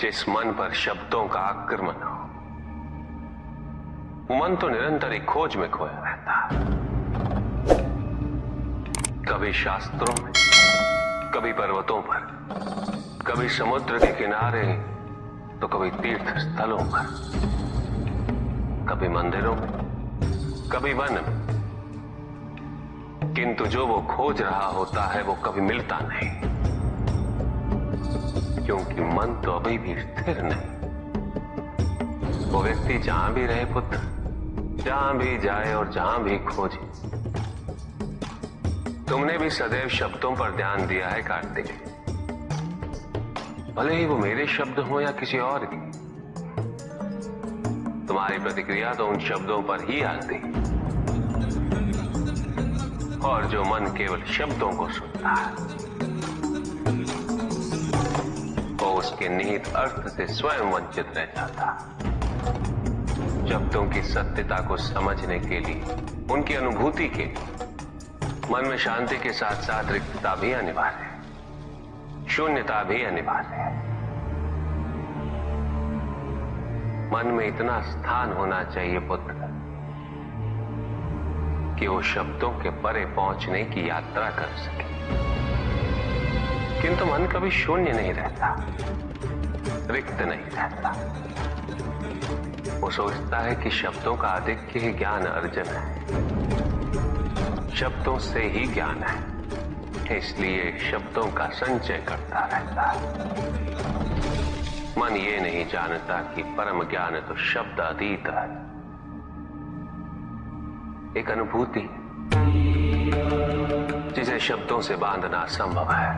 जिस मन पर शब्दों का आक्रमण हो, वो मन तो निरंतर ही खोज में खोया रहता है। कभी शास्त्रों में, कभी पर्वतों पर, कभी समुद्र के किनारे, तो कभी तीर्थ स्थलों पर, कभी मंदिरों में, कभी वन में। किंतु जो वो खोज रहा होता है वो कभी मिलता नहीं, क्योंकि मन तो अभी भी स्थिर नहीं। वो व्यक्ति जहां भी रहे पुत्र, जहां भी जाए और जहां भी खोजे। तुमने भी सदैव शब्दों पर ध्यान दिया है कार्तिक, भले ही वो मेरे शब्द हो या किसी और की। तुम्हारी प्रतिक्रिया तो उन शब्दों पर ही आती, और जो मन केवल शब्दों को सुनता है, वो उसके निहित अर्थ से स्वयं वंचित रह जाता। शब्दों की सत्यता को समझने के लिए, उनकी अनुभूति के लिए, मन में शांति के साथ साथ रिक्तता भी अनिवार्य है, शून्यता भी अनिवार्य है। मन में इतना स्थान होना चाहिए पुत्र कि वो शब्दों के परे पहुंचने की यात्रा कर सके। किंतु मन कभी शून्य नहीं रहता, रिक्त नहीं रहता। वो सोचता है कि शब्दों का आधिक्य ही ज्ञान अर्जन है, शब्दों से ही ज्ञान है, इसलिए शब्दों का संचय करता रहता है। मन ये नहीं जानता कि परम ज्ञान तो शब्द अतीत है, एक अनुभूति जिसे शब्दों से बांधना असंभव है।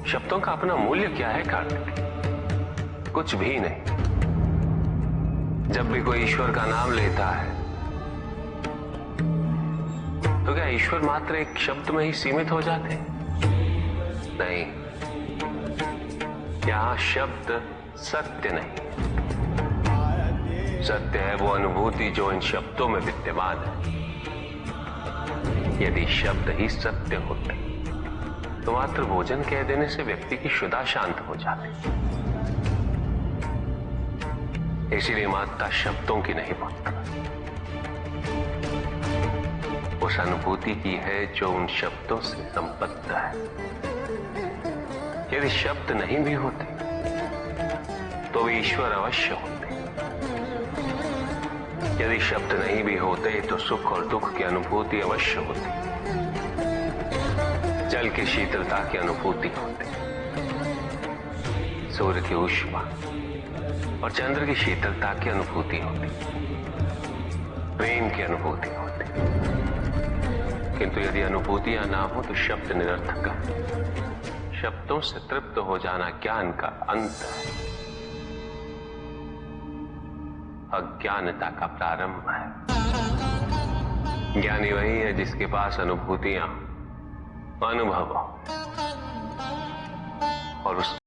शब्दों का अपना मूल्य क्या है कार्तिक? कुछ भी नहीं। जब भी कोई ईश्वर का नाम लेता है तो क्या ईश्वर मात्र एक शब्द में ही सीमित हो जाते? नहीं, यहां शब्द सत्य नहीं, सत्य है वो अनुभूति जो इन शब्दों में विद्यमान है। यदि शब्द ही सत्य होते तो मात्र भोजन कह देने से व्यक्ति की क्षुधा शांत हो जाती। इसीलिए माता शब्दों की नहीं पुत्र, उस अनुभूति की है जो उन शब्दों से संबद्ध है। यदि शब्द नहीं भी होते तो वे ईश्वर अवश्य होते। यदि शब्द नहीं भी होते तो सुख और दुख की अनुभूति अवश्य होती, जल की शीतलता की अनुभूति होती, सूर्य की ऊष्मा और चंद्र की शीतलता की अनुभूति होती, प्रेम की अनुभूति होती। किंतु यदि अनुभूतियां ना हो तो शब्द निरर्थक है। शब्दों से तृप्त हो जाना ज्ञान का अंत है, अज्ञानता का प्रारंभ है। ज्ञानी वही है जिसके पास अनुभूतियां, अनुभव और उस